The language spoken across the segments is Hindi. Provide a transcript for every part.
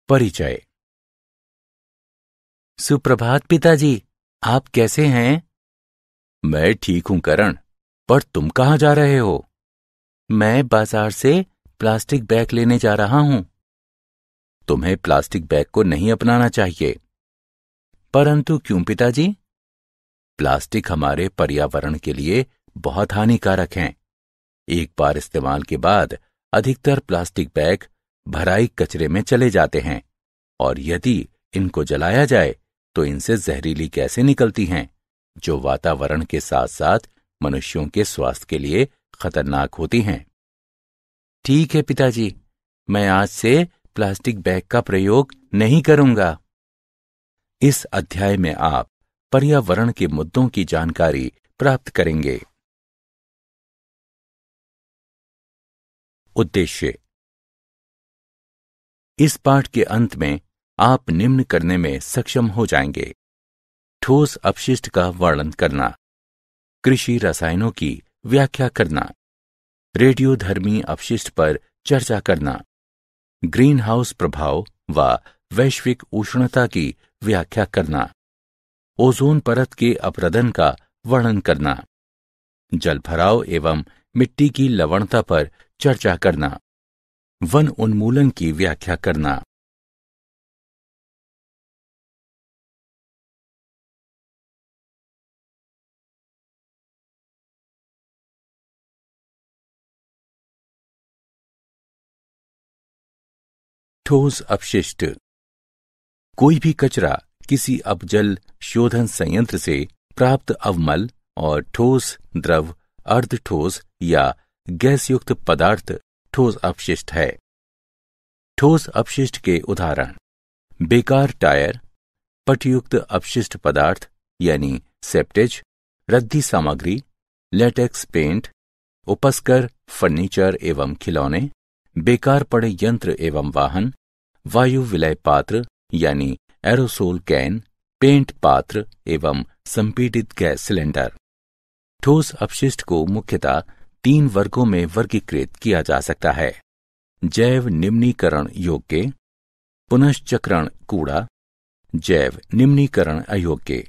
परिचय। सुप्रभात पिताजी, आप कैसे हैं? मैं ठीक हूं करण, पर तुम कहाँ जा रहे हो? मैं बाजार से प्लास्टिक बैग लेने जा रहा हूं। तुम्हें प्लास्टिक बैग को नहीं अपनाना चाहिए। परंतु क्यों पिताजी? प्लास्टिक हमारे पर्यावरण के लिए बहुत हानिकारक हैं। एक बार इस्तेमाल के बाद अधिकतर प्लास्टिक बैग भराई कचरे में चले जाते हैं और यदि इनको जलाया जाए तो इनसे जहरीली गैसें निकलती हैं, जो वातावरण के साथ साथ मनुष्यों के स्वास्थ्य के लिए खतरनाक होती हैं। ठीक है पिताजी, मैं आज से प्लास्टिक बैग का प्रयोग नहीं करूंगा। इस अध्याय में आप पर्यावरण के मुद्दों की जानकारी प्राप्त करेंगे। उद्देश्य। इस पाठ के अंत में आप निम्न करने में सक्षम हो जाएंगे: ठोस अपशिष्ट का वर्णन करना, कृषि रसायनों की व्याख्या करना, रेडियोधर्मी अपशिष्ट पर चर्चा करना, ग्रीन हाउस प्रभाव व वैश्विक उष्णता की व्याख्या करना, ओजोन परत के अपरदन का वर्णन करना, जलभराव एवं मिट्टी की लवणता पर चर्चा करना, वन उन्मूलन की व्याख्या करना। ठोस अपशिष्ट। कोई भी कचरा किसी अपजल शोधन संयंत्र से प्राप्त अवमल और ठोस, द्रव, अर्धठोस या गैसयुक्त पदार्थ ठोस अपशिष्ट है। ठोस अपशिष्ट के उदाहरण: बेकार टायर, पटयुक्त अपशिष्ट पदार्थ यानी सेप्टेज, रद्दी सामग्री, लेटेक्स पेंट, उपस्कर फर्नीचर एवं खिलौने, बेकार पड़े यंत्र एवं वाहन, वायु विलय पात्र यानी एरोसोल कैन, पेंट पात्र एवं संपीडित गैस सिलेंडर। ठोस अपशिष्ट को मुख्यतः 3 वर्गों में वर्गीकृत किया जा सकता है: जैव निम्नीकरण योग्य, पुनश्चक्रण कूड़ा, जैव निम्नीकरण अयोग्य।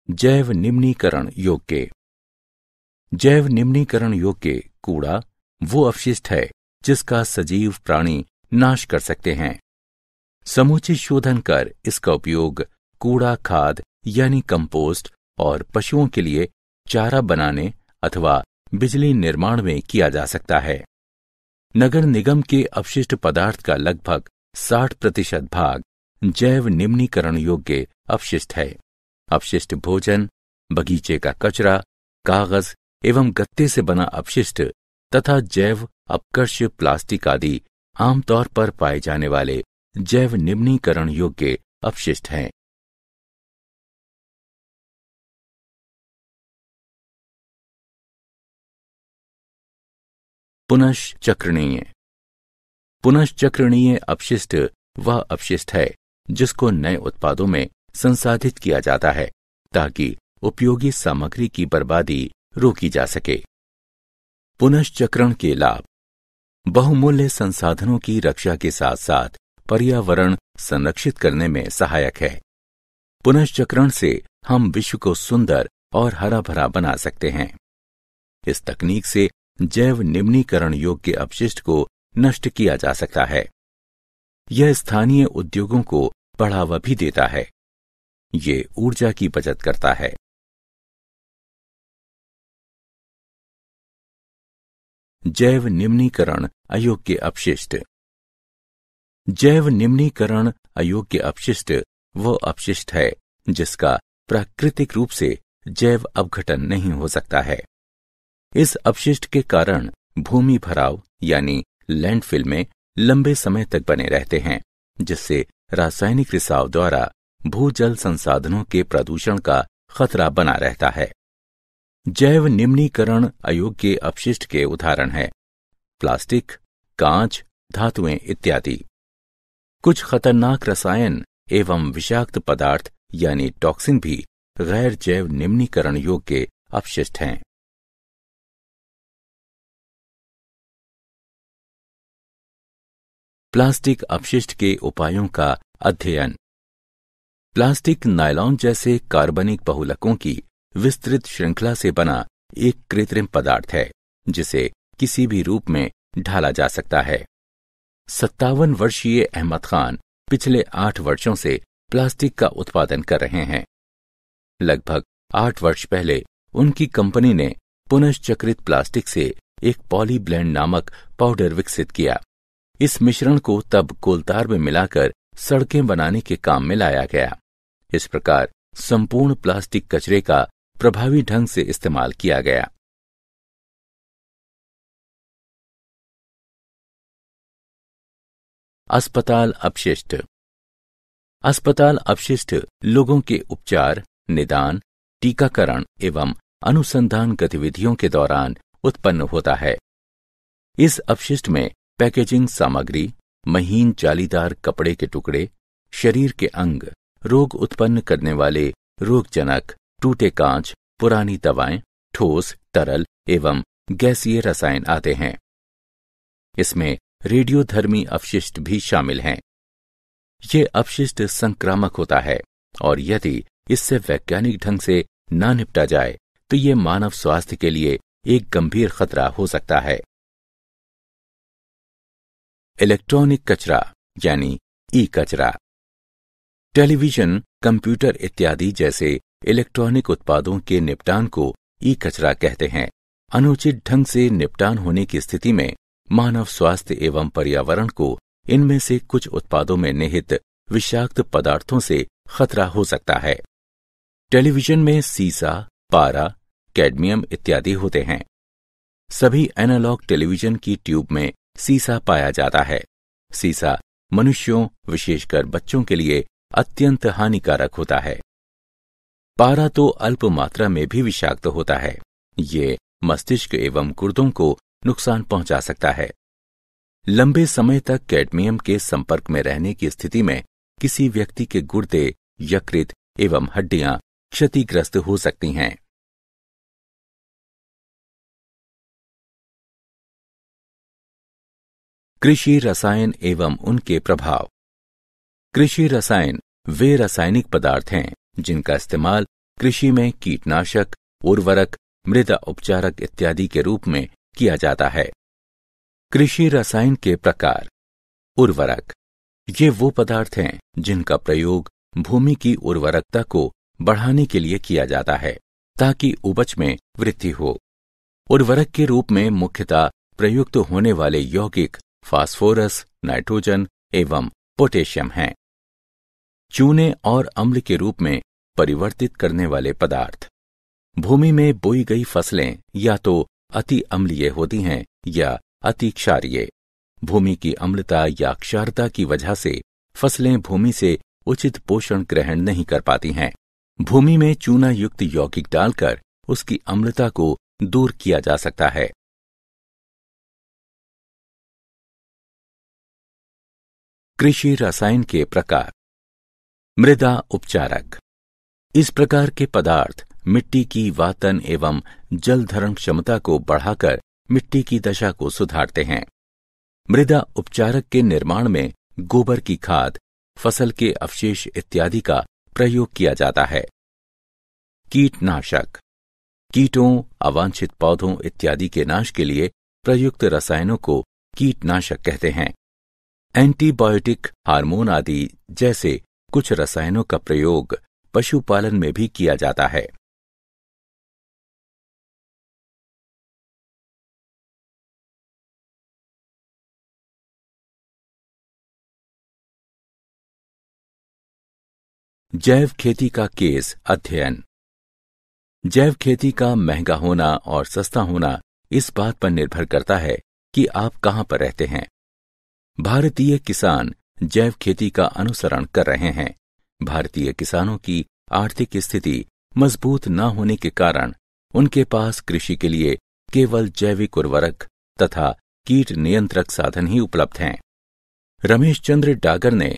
जैव निम्नीकरण योग्य। जैव निम्नीकरण योग्य कूड़ा वो अपशिष्ट है जिसका सजीव प्राणी नाश कर सकते हैं। समुचित शोधन कर इसका उपयोग कूड़ा खाद यानी कंपोस्ट और पशुओं के लिए चारा बनाने अथवा बिजली निर्माण में किया जा सकता है। नगर निगम के अपशिष्ट पदार्थ का लगभग 60% भाग जैव निम्नीकरण योग्य अपशिष्ट है। अपशिष्ट भोजन, बगीचे का कचरा, कागज एवं गत्ते से बना अपशिष्ट तथा जैव अपकर्ष प्लास्टिक आदि आमतौर पर पाए जाने वाले जैव निम्नीकरण योग्य अपशिष्ट हैं। पुनश्चक्रणीय। पुनश्चक्रणीय अपशिष्ट वह अपशिष्ट है जिसको नए उत्पादों में संसाधित किया जाता है ताकि उपयोगी सामग्री की बर्बादी रोकी जा सके। पुनश्चक्रण के लाभ बहुमूल्य संसाधनों की रक्षा के साथ साथ पर्यावरण संरक्षित करने में सहायक है। पुनश्चक्रण से हम विश्व को सुंदर और हरा भरा बना सकते हैं। इस तकनीक से जैव निम्नीकरण योग्य अपशिष्ट को नष्ट किया जा सकता है। यह स्थानीय उद्योगों को बढ़ावा भी देता है। ये ऊर्जा की बचत करता है। जैव निम्नीकरण अयोग्य अपशिष्ट। जैव निम्नीकरण अयोग्य अपशिष्ट वो अपशिष्ट है जिसका प्राकृतिक रूप से जैव अपघटन नहीं हो सकता है। इस अपशिष्ट के कारण भूमि भराव यानी लैंडफिल में लंबे समय तक बने रहते हैं, जिससे रासायनिक रिसाव द्वारा भूजल संसाधनों के प्रदूषण का खतरा बना रहता है। जैव निम्नीकरण अयोग्य अपशिष्ट के उदाहरण हैं प्लास्टिक, कांच, धातुएं इत्यादि। कुछ खतरनाक रसायन एवं विषाक्त पदार्थ यानी टॉक्सिन भी गैर जैव निम्नीकरण योग्य अपशिष्ट हैं। प्लास्टिक अपशिष्ट के उपायों का अध्ययन। प्लास्टिक नायलॉन जैसे कार्बनिक बहुलकों की विस्तृत श्रृंखला से बना एक कृत्रिम पदार्थ है जिसे किसी भी रूप में ढाला जा सकता है। 57 वर्षीय अहमद खान पिछले 8 वर्षों से प्लास्टिक का उत्पादन कर रहे हैं। लगभग 8 वर्ष पहले उनकी कंपनी ने पुनश्चक्रित प्लास्टिक से एक पॉली ब्लेंड नामक पाउडर विकसित किया। इस मिश्रण को तब कोलतार में मिलाकर सड़कें बनाने के काम में लाया गया। इस प्रकार संपूर्ण प्लास्टिक कचरे का प्रभावी ढंग से इस्तेमाल किया गया। अस्पताल अपशिष्ट। अस्पताल अपशिष्ट लोगों के उपचार, निदान, टीकाकरण एवं अनुसंधान गतिविधियों के दौरान उत्पन्न होता है। इस अपशिष्ट में पैकेजिंग सामग्री, महीन जालीदार कपड़े के टुकड़े, शरीर के अंग, रोग उत्पन्न करने वाले रोगजनक, टूटे कांच, पुरानी दवाएं, ठोस, तरल एवं गैसीय रसायन आते हैं। इसमें रेडियोधर्मी अपशिष्ट भी शामिल हैं। ये अपशिष्ट संक्रामक होता है और यदि इससे वैज्ञानिक ढंग से न निपटा जाए तो ये मानव स्वास्थ्य के लिए एक गंभीर खतरा हो सकता है। इलेक्ट्रॉनिक कचरा यानी ई कचरा। टेलीविजन, कंप्यूटर इत्यादि जैसे इलेक्ट्रॉनिक उत्पादों के निपटान को ई कचरा कहते हैं। अनुचित ढंग से निपटान होने की स्थिति में मानव स्वास्थ्य एवं पर्यावरण को इनमें से कुछ उत्पादों में निहित विषाक्त पदार्थों से खतरा हो सकता है। टेलीविजन में सीसा, पारा, कैडमियम इत्यादि होते हैं। सभी एनालॉग टेलीविजन की ट्यूब में सीसा पाया जाता है। सीसा मनुष्यों, विशेषकर बच्चों के लिए अत्यंत हानिकारक होता है। पारा तो अल्प मात्रा में भी विषाक्त होता है। ये मस्तिष्क एवं गुर्दों को नुकसान पहुंचा सकता है। लंबे समय तक कैडमियम के संपर्क में रहने की स्थिति में किसी व्यक्ति के गुर्दे, यकृत एवं हड्डियां क्षतिग्रस्त हो सकती हैं। कृषि रसायन एवं उनके प्रभाव। कृषि रसायन वे रासायनिक पदार्थ हैं जिनका इस्तेमाल कृषि में कीटनाशक, उर्वरक, मृदा उपचारक इत्यादि के रूप में किया जाता है। कृषि रसायन के प्रकार। उर्वरक, ये वो पदार्थ हैं जिनका प्रयोग भूमि की उर्वरकता को बढ़ाने के लिए किया जाता है ताकि उपज में वृद्धि हो। उर्वरक के रूप में मुख्यतः प्रयुक्त होने वाले यौगिक फास्फोरस, नाइट्रोजन एवं पोटेशियम हैं। चूने और अम्ल के रूप में परिवर्तित करने वाले पदार्थ। भूमि में बोई गई फसलें या तो अति अम्लीय होती हैं या अति क्षारीय। भूमि की अम्लता या क्षारता की वजह से फसलें भूमि से उचित पोषण ग्रहण नहीं कर पाती हैं। भूमि में चूना युक्त यौगिक डालकर उसकी अम्लता को दूर किया जा सकता है। कृषि रसायन के प्रकार। मृदा उपचारक, इस प्रकार के पदार्थ मिट्टी की वातन एवं जल धारण क्षमता को बढ़ाकर मिट्टी की दशा को सुधारते हैं। मृदा उपचारक के निर्माण में गोबर की खाद, फसल के अवशेष इत्यादि का प्रयोग किया जाता है। कीटनाशक, कीटों, अवांछित पौधों इत्यादि के नाश के लिए प्रयुक्त रसायनों को कीटनाशक कहते हैं। एंटीबायोटिक, हार्मोन आदि जैसे कुछ रसायनों का प्रयोग पशुपालन में भी किया जाता है। जैव खेती का केस अध्ययन। जैव खेती का महंगा होना और सस्ता होना इस बात पर निर्भर करता है कि आप कहां पर रहते हैं। भारतीय किसान जैव खेती का अनुसरण कर रहे हैं। भारतीय किसानों की आर्थिक स्थिति मजबूत न होने के कारण उनके पास कृषि के लिए केवल जैविक उर्वरक तथा कीट नियंत्रक साधन ही उपलब्ध हैं। रमेश चंद्र डागर ने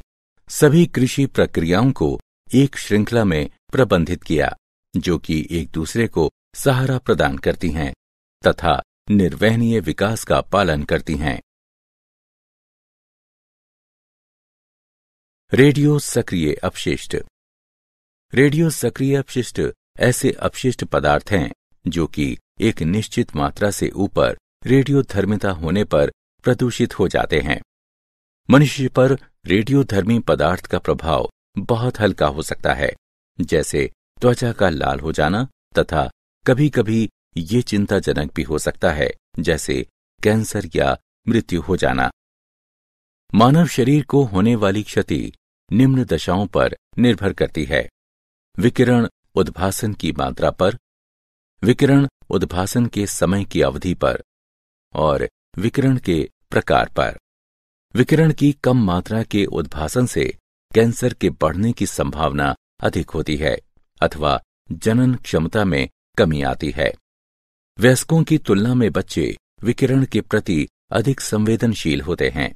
सभी कृषि प्रक्रियाओं को एक श्रृंखला में प्रबंधित किया जो कि एक दूसरे को सहारा प्रदान करती हैं तथा निर्वहनीय विकास का पालन करती हैं। रेडियो सक्रिय अपशिष्ट। रेडियो सक्रिय अपशिष्ट ऐसे अपशिष्ट पदार्थ हैं जो कि एक निश्चित मात्रा से ऊपर रेडियोधर्मिता होने पर प्रदूषित हो जाते हैं। मनुष्य पर रेडियोधर्मी पदार्थ का प्रभाव बहुत हल्का हो सकता है, जैसे त्वचा का लाल हो जाना, तथा कभी-कभी ये चिंताजनक भी हो सकता है, जैसे कैंसर या मृत्यु हो जाना। मानव शरीर को होने वाली क्षति निम्न दशाओं पर निर्भर करती है। विकिरण उद्भासन की मात्रा पर, विकिरण उद्भासन के समय की अवधि पर और विकिरण के प्रकार पर। विकिरण की कम मात्रा के उद्भासन से कैंसर के बढ़ने की संभावना अधिक होती है अथवा जनन क्षमता में कमी आती है। वयस्कों की तुलना में बच्चे विकिरण के प्रति अधिक संवेदनशील होते हैं।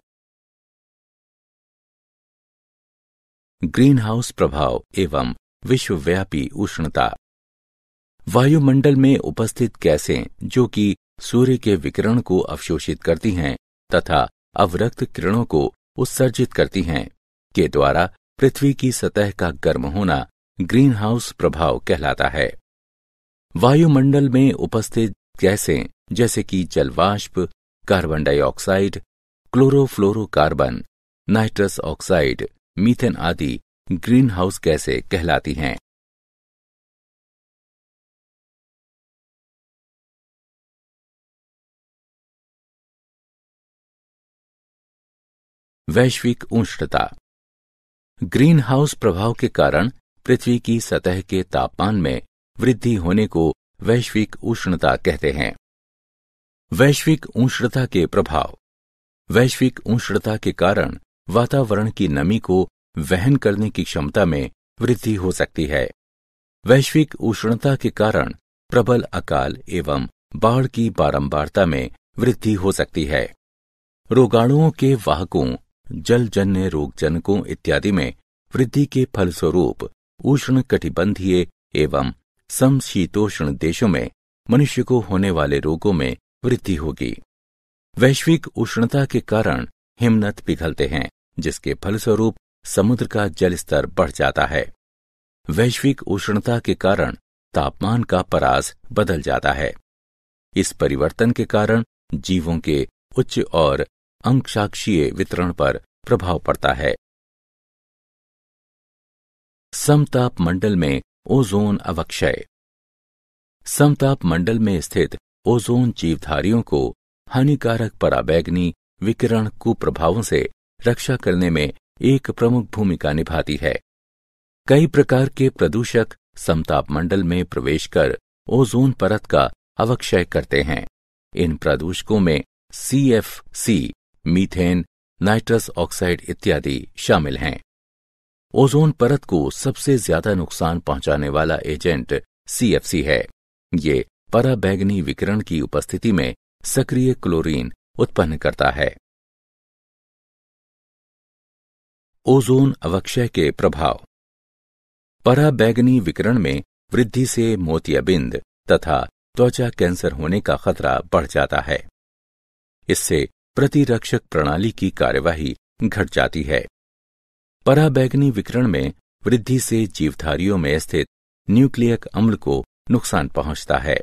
ग्रीन हाउस प्रभाव एवं विश्वव्यापी उष्णता। वायुमंडल में उपस्थित गैसें जो कि सूर्य के विकिरण को अवशोषित करती हैं तथा अवरक्त किरणों को उत्सर्जित करती हैं के द्वारा पृथ्वी की सतह का गर्म होना ग्रीन हाउस प्रभाव कहलाता है। वायुमंडल में उपस्थित गैसें जैसे कि जलवाष्प, carbon dioxide, chlorofluorocarbon, nitrous oxide, methane आदि ग्रीन हाउस गैसें कहलाती हैं। वैश्विक उष्णता। ग्रीन हाउस प्रभाव के कारण पृथ्वी की सतह के तापमान में वृद्धि होने को वैश्विक उष्णता कहते हैं। वैश्विक उष्णता के प्रभाव। वैश्विक उष्णता के कारण वातावरण की नमी को वहन करने की क्षमता में वृद्धि हो सकती है। वैश्विक उष्णता के कारण प्रबल अकाल एवं बाढ़ की बारंबारता में वृद्धि हो सकती है। रोगाणुओं के वाहकों, जलजन्य रोगजनकों इत्यादि में वृद्धि के फलस्वरूप उष्ण कटिबंधीय एवं समशीतोष्ण देशों में मनुष्य को होने वाले रोगों में वृद्धि होगी। वैश्विक उष्णता के कारण हिमनद पिघलते हैं, जिसके फलस्वरूप समुद्र का जल स्तर बढ़ जाता है। वैश्विक उष्णता के कारण तापमान का परास बदल जाता है। इस परिवर्तन के कारण जीवों के उच्च और अंशांशीय वितरण पर प्रभाव पड़ता है। समताप मंडल में ओजोन अवक्षय। समताप मंडल में स्थित ओजोन जीवधारियों को हानिकारक पराबैंगनी विकिरण कुप्रभावों से रक्षा करने में एक प्रमुख भूमिका निभाती है। कई प्रकार के प्रदूषक समताप मंडल में प्रवेश कर ओजोन परत का अवक्षय करते हैं। इन प्रदूषकों में CFC, मीथेन, नाइट्रस ऑक्साइड इत्यादि शामिल हैं। ओजोन परत को सबसे ज्यादा नुकसान पहुंचाने वाला एजेंट CFC है। ये पराबैंगनी विकिरण की उपस्थिति में सक्रिय क्लोरीन उत्पन्न करता है। ओजोन अवक्षय के प्रभाव। पराबैंगनी विकिरण में वृद्धि से मोतियाबिंद तथा त्वचा कैंसर होने का खतरा बढ़ जाता है। इससे प्रतिरक्षक प्रणाली की कार्यवाही घट जाती है। पराबैंगनी विकिरण में वृद्धि से जीवधारियों में स्थित न्यूक्लियक अम्ल को नुकसान पहुंचता है।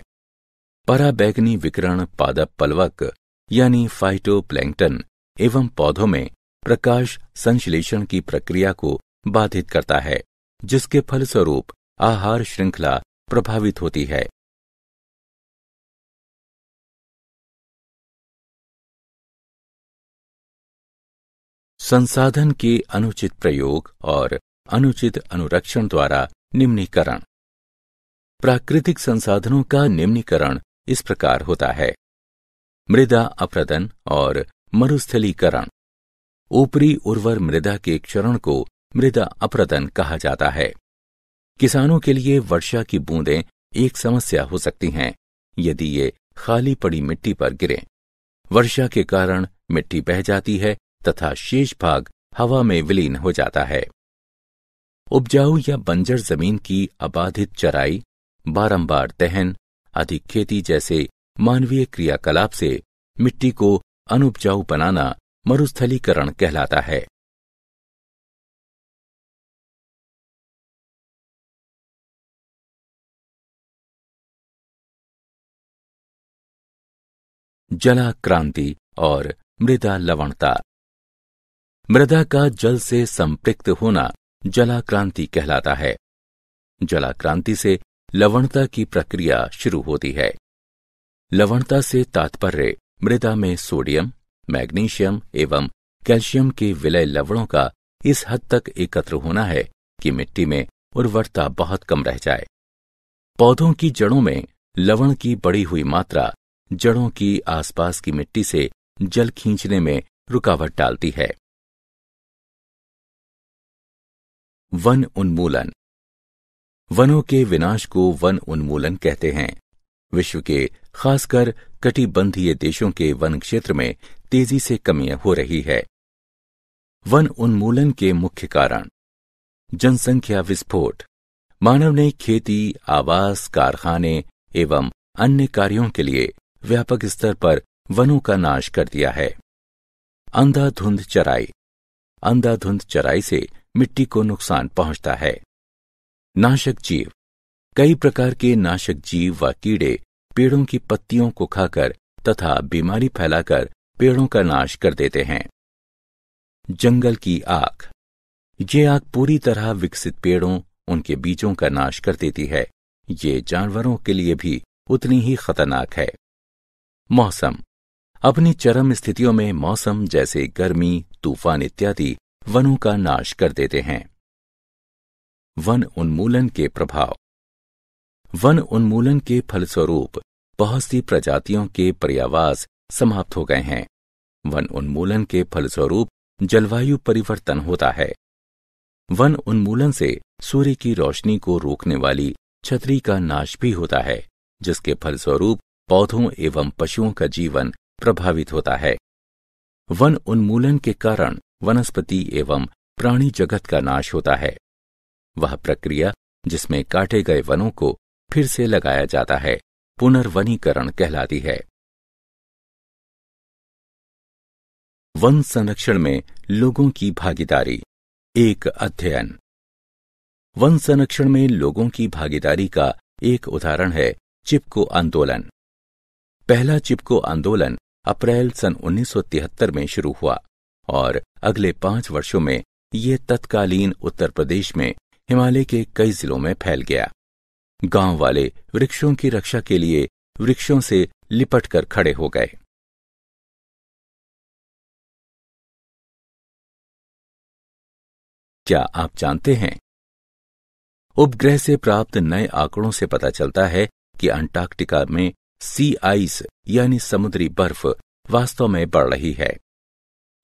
पराबैंगनी विकिरण पादप पलवक यानी फाइटोप्लैंक्टन एवं पौधों में प्रकाश संश्लेषण की प्रक्रिया को बाधित करता है, जिसके फलस्वरूप आहार श्रृंखला प्रभावित होती है। संसाधन के अनुचित प्रयोग और अनुचित अनुरक्षण द्वारा निम्नीकरण। प्राकृतिक संसाधनों का निम्नीकरण इस प्रकार होता है। मृदा अपरदन और मरुस्थलीकरण। ऊपरी उर्वर मृदा के क्षरण को मृदा अपरदन कहा जाता है। किसानों के लिए वर्षा की बूंदें एक समस्या हो सकती हैं यदि ये खाली पड़ी मिट्टी पर गिरें। वर्षा के कारण मिट्टी बह जाती है तथा शेष भाग हवा में विलीन हो जाता है। उपजाऊ या बंजर जमीन की अबाधित चराई, बारंबार दहन, अधिक खेती जैसे मानवीय क्रियाकलाप से मिट्टी को अनुपजाऊ बनाना मरुस्थलीकरण कहलाता है। जलाक्रांति और मृदा लवणता। मृदा का जल से संपृक्त होना जलाक्रांति कहलाता है। जलाक्रांति से लवणता की प्रक्रिया शुरू होती है। लवणता से तात्पर्य मृदा में सोडियम, मैग्नीशियम एवं कैल्शियम के विलय लवणों का इस हद तक एकत्र होना है कि मिट्टी में उर्वरता बहुत कम रह जाए। पौधों की जड़ों में लवण की बढ़ी हुई मात्रा जड़ों की आसपास की मिट्टी से जल खींचने में रुकावट डालती है। वन उन्मूलन। वनों के विनाश को वन उन्मूलन कहते हैं। विश्व के खासकर कटिबंधीय देशों के वन क्षेत्र में तेजी से कमी हो रही है। वन उन्मूलन के मुख्य कारण: जनसंख्या विस्फोट। मानव ने खेती, आवास, कारखाने एवं अन्य कार्यों के लिए व्यापक स्तर पर वनों का नाश कर दिया है। अंधाधुंध चराई। अंधाधुंध चराई से मिट्टी को नुकसान पहुंचता है। नाशक जीव। कई प्रकार के नाशक जीव व कीड़े पेड़ों की पत्तियों को खाकर तथा बीमारी फैलाकर पेड़ों का नाश कर देते हैं। जंगल की आग। ये आग पूरी तरह विकसित पेड़ों, उनके बीजों का नाश कर देती है। ये जानवरों के लिए भी उतनी ही खतरनाक है। मौसम। अपनी चरम स्थितियों में मौसम जैसे गर्मी, तूफान इत्यादि वनों का नाश कर देते हैं। वन उन्मूलन के प्रभाव। वन उन्मूलन के फलस्वरूप बहुत सी प्रजातियों के पर्यावास समाप्त हो गए हैं। वन उन्मूलन के फलस्वरूप जलवायु परिवर्तन होता है। वन उन्मूलन से सूर्य की रोशनी को रोकने वाली छतरी का नाश भी होता है, जिसके फलस्वरूप पौधों एवं पशुओं का जीवन प्रभावित होता है। वन उन्मूलन के कारण वनस्पति एवं प्राणी जगत का नाश होता है। वह प्रक्रिया जिसमें काटे गए वनों को फिर से लगाया जाता है पुनर्वनीकरण कहलाती है। वन संरक्षण में लोगों की भागीदारी। एक अध्ययन। वन संरक्षण में लोगों की भागीदारी का एक उदाहरण है चिपको आंदोलन। पहला चिपको आंदोलन अप्रैल सन 1973 में शुरू हुआ और अगले 5 वर्षों में ये तत्कालीन उत्तर प्रदेश में हिमालय के कई जिलों में फैल गया। गांव वाले वृक्षों की रक्षा के लिए वृक्षों से लिपट कर खड़े हो गए। क्या आप जानते हैं, उपग्रह से प्राप्त नए आंकड़ों से पता चलता है कि अंटार्कटिका में सी आइस यानी समुद्री बर्फ वास्तव में बढ़ रही है।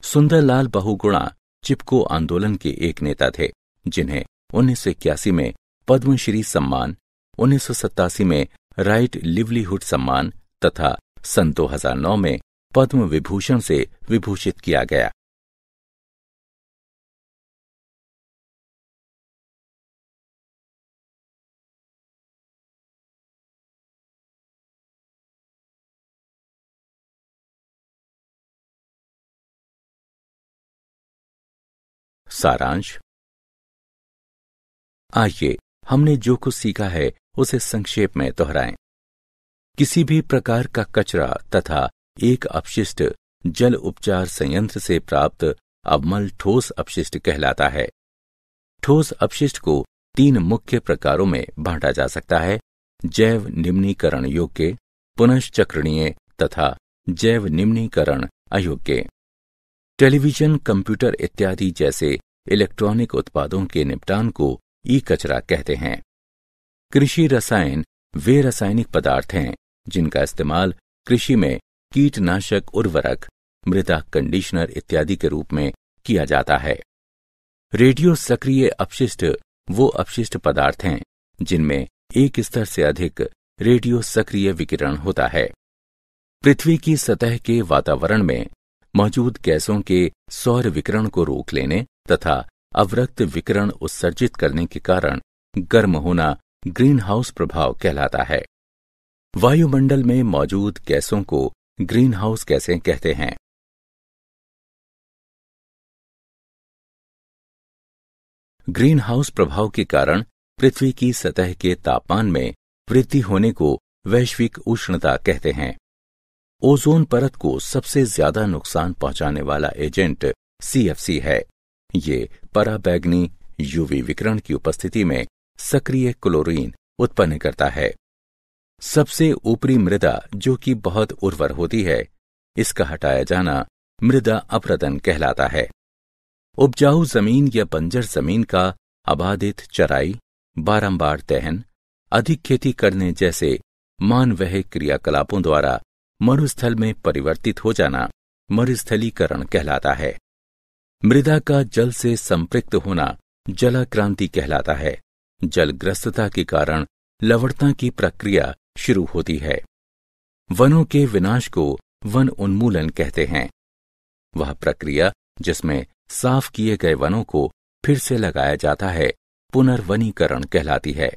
सुंदरलाल बहुगुणा चिपको आंदोलन के एक नेता थे, जिन्हें 1981 में पद्मश्री सम्मान, 1987 में राइट लिवलीहुड सम्मान तथा सन 2009 में पद्म विभूषण से विभूषित किया गया। सारांश। आइए हमने जो कुछ सीखा है उसे संक्षेप में दोहराएं। किसी भी प्रकार का कचरा तथा एक अपशिष्ट जल उपचार संयंत्र से प्राप्त अवमल ठोस अपशिष्ट कहलाता है। ठोस अपशिष्ट को 3 मुख्य प्रकारों में बांटा जा सकता है: जैव निम्नीकरण योग्य, पुनश्चक्रणीय तथा जैव निम्नीकरण अयोग्य। टेलीविजन, कंप्यूटर इत्यादि जैसे इलेक्ट्रॉनिक उत्पादों के निपटान को ई कचरा कहते हैं। कृषि रसायन वे रासायनिक पदार्थ हैं जिनका इस्तेमाल कृषि में कीटनाशक, उर्वरक, मृदा कंडीशनर इत्यादि के रूप में किया जाता है। रेडियो सक्रिय अपशिष्ट वो अपशिष्ट पदार्थ हैं जिनमें एक स्तर से अधिक रेडियो सक्रिय विकिरण होता है। पृथ्वी की सतह के वातावरण में मौजूद गैसों के सौर विकिरण को रोक लेने तथा अवरक्त विकिरण उत्सर्जित करने के कारण गर्म होना ग्रीन हाउस प्रभाव कहलाता है। वायुमंडल में मौजूद गैसों को ग्रीन हाउस गैसें कहते हैं। ग्रीन हाउस प्रभाव के कारण पृथ्वी की सतह के तापमान में वृद्धि होने को वैश्विक उष्णता कहते हैं। ओजोन परत को सबसे ज्यादा नुकसान पहुंचाने वाला एजेंट CFC है। ये पराबैंगनी यूवी विकिरण की उपस्थिति में सक्रिय क्लोरीन उत्पन्न करता है। सबसे ऊपरी मृदा जो कि बहुत उर्वर होती है, इसका हटाया जाना मृदा अपरदन कहलाता है। उपजाऊ जमीन या बंजर जमीन का आबादित चराई, बारंबार दहन, अधिक खेती करने जैसे मानवह क्रियाकलापों द्वारा मरुस्थल में परिवर्तित हो जाना मरुस्थलीकरण कहलाता है। मृदा का जल से संपृक्त होना जलाक्रांति कहलाता है। जलग्रस्तता के कारण लवणता की प्रक्रिया शुरू होती है। वनों के विनाश को वन उन्मूलन कहते हैं। वह प्रक्रिया जिसमें साफ किए गए वनों को फिर से लगाया जाता है पुनर्वनीकरण कहलाती है।